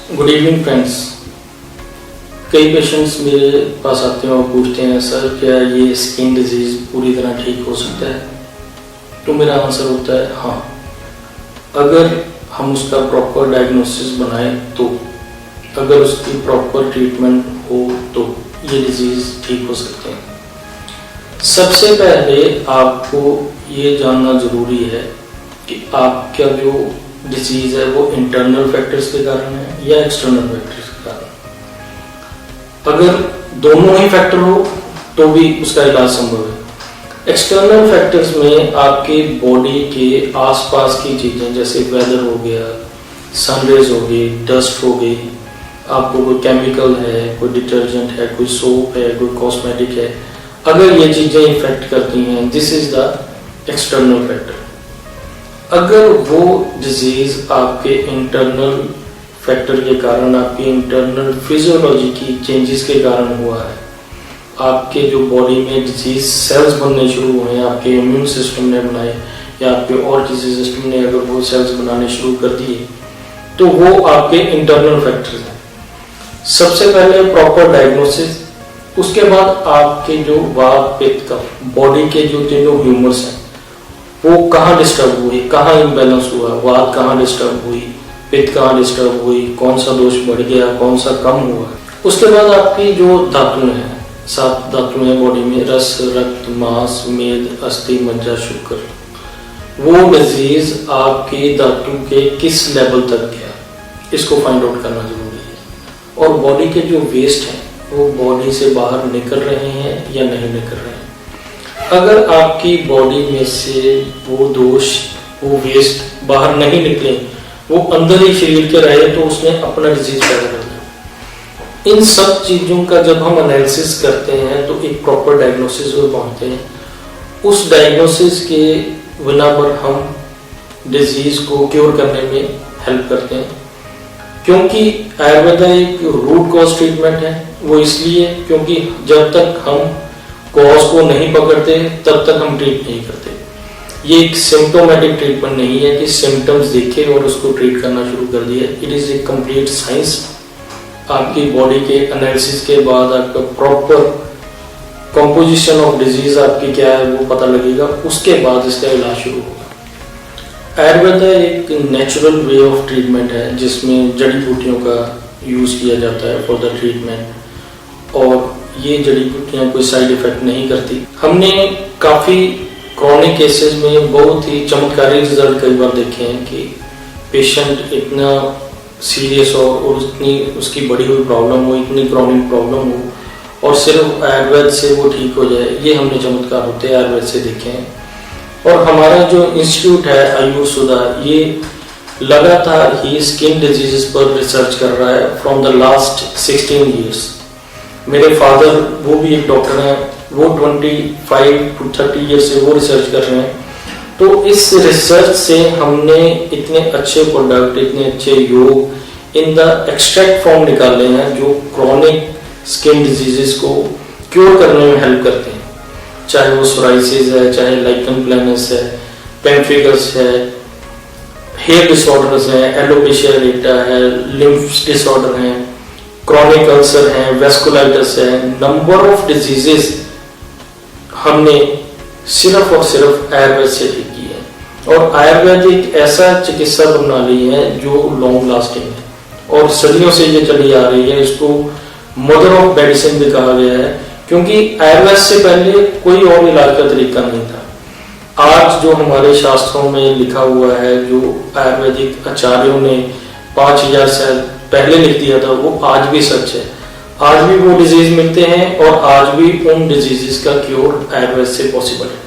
Good evening friends. कई patients मेरे पास आते हैं और पूछते हैं, सर क्या ये स्किन डिजीज़ पूरी तरह ठीक हो सकता है? तो मेरा आंसर होता है हाँ, अगर हम उसका प्रॉपर डायग्नोसिस बनाएं तो, अगर उसकी प्रॉपर ट्रीटमेंट हो तो ये डिजीज़ ठीक हो सकते हैं। सबसे पहले आपको ये जानना ज़रूरी है कि आपका जो डिजीज़ है वो इंटरनल फैक्टर्स के कारण है या एक्सटर्नल फैक्टर्स के कारण। अगर दोनों ही फैक्टर हो तो भी उसका इलाज संभव है। एक्सटर्नल फैक्टर्स में आपके बॉडी के आसपास की चीज़ें जैसे वेदर हो गया, सनरेज हो गई, डस्ट हो गई, आपको कोई केमिकल है, कोई डिटर्जेंट है, कोई सोप है, कोई कॉस्मेटिक है, अगर ये चीज़ें इफेक्ट करती हैं, this is the external factor. अगर वो डिजीज आपके इंटरनल फैक्टर के कारण, आपकी इंटरनल फिजियोलॉजी की चेंजेस के कारण हुआ है, आपके जो बॉडी में डिजीज सेल्स बनने शुरू हुए, आपके इम्यून सिस्टम ने बनाए या आपके और किसी सिस्टम ने अगर वो सेल्स बनाने शुरू कर दिए, तो वो आपके इंटरनल फैक्टर्स हैं। सबसे पहले प्रॉपर डायग्नोसिस, उसके बाद आपके जो वात पित्त का बॉडी के जो तीनों ह्यूमर्स हैं वो कहाँ डिस्टर्ब हुई, कहाँ इम्बैलेंस हुआ, वात कहाँ डिस्टर्ब हुई, पित्त कहाँ डिस्टर्ब हुई, कौन सा दोष बढ़ गया, कौन सा कम हुआ। उसके बाद आपकी जो धातु हैं, 7 धातु हैं बॉडी में, रस, रक्त, मांस, मेद, अस्थि, मज्जा, शुक्र, वो डिजीज आपकी धातु के किस लेवल तक गया, इसको फाइंड आउट करना जरूरी है। और बॉडी के जो वेस्ट हैं वो बॉडी से बाहर निकल रहे हैं या नहीं निकल रहे हैं। अगर आपकी बॉडी में से वो दोष, वो वेस्ट बाहर नहीं निकले, वो अंदर ही शरीर के रहे, तो उसने अपना डिजीज पैदा कर दिया। इन सब चीजों का जब हम एनालिसिस करते हैं तो एक प्रॉपर डायग्नोसिस पे पहुंचते हैं। उस डायग्नोसिस के बिना पर हम डिजीज को क्योर करने में हेल्प करते हैं, क्योंकि आयुर्वेदा एक रूट कॉज ट्रीटमेंट है। वो इसलिए क्योंकि जब तक हम कॉज को नहीं पकड़ते तब तक हम ट्रीट नहीं करते। ये एक सिम्टोमेटिक ट्रीटमेंट नहीं है कि सिम्टम्स देखे और उसको ट्रीट करना शुरू कर दिया। It is a complete science. आपकी बॉडी के एनालिसिस के बाद आपका प्रॉपर कंपोजिशन ऑफ डिजीज आपकी क्या है वो पता लगेगा, उसके बाद इसका इलाज शुरू होगा। आयुर्वेदा एक नेचुरल वे ऑफ ट्रीटमेंट है जिसमें जड़ी बूटियों का यूज किया जाता है फॉर द ट्रीटमेंट, और ये जड़ी बूटियां कोई साइड इफेक्ट नहीं करती। हमने काफी क्रॉनिक केसेस में बहुत ही चमत्कारी रिजल्ट कई बार देखे हैं कि पेशेंट इतना सीरियस हो और इतनी उसकी बढ़ी हुई प्रॉब्लम हो, इतनी क्रॉनिक प्रॉब्लम हो और सिर्फ आयुर्वेद से वो ठीक हो जाए। ये हमने चमत्कार होते हैं आयुर्वेद से देखे हैं। और हमारा जो इंस्टीट्यूट है आयुष सुधा, ये लगातार ही स्किन डिजीजेस पर रिसर्च कर रहा है फ्रॉम द लास्ट 16 ईयर्स। मेरे फादर वो भी एक डॉक्टर हैं, वो 25 to 30 ईयर से वो रिसर्च कर रहे हैं। तो इस रिसर्च से हमने इतने अच्छे प्रोडक्ट, इतने अच्छे योग इन द एक्सट्रैक्ट फॉर्म निकाले हैं जो क्रॉनिक स्किन डिजीजेस को क्योर करने में हेल्प करते हैं। चाहे वो सोराइसिस है, चाहे लाइकन प्लैनस है, पेम्फिगस है, हेयर डिसऑर्डर्स है, एलोपेशिया एरेटा है, लिम्फ डिसऑर्डर है, क्रॉनिक अल्सर है, वेस्कुलाइटिस है, नंबर ऑफ डिजीजेस हमने सिर्फ और सिर्फ आयुर्वेद से ठीक की है। और आयुर्वेद एक ऐसा चिकित्सा प्रणाली है जो लॉन्ग लास्टिंग है और सदियों से ये चली आ रही है। इसको मदर ऑफ मेडिसिन भी कहा गया है, क्योंकि आयुर्वेद से पहले कोई और इलाज का तरीका नहीं था। आज जो हमारे शास्त्रों में लिखा हुआ है, जो आयुर्वेदिक आचार्यों ने 5000 साल पहले लिख दिया था, वो आज भी सच है। आज भी वो डिजीज मिलते हैं और आज भी उन डिजीजेस का क्योर आयुर्वेद से पॉसिबल है।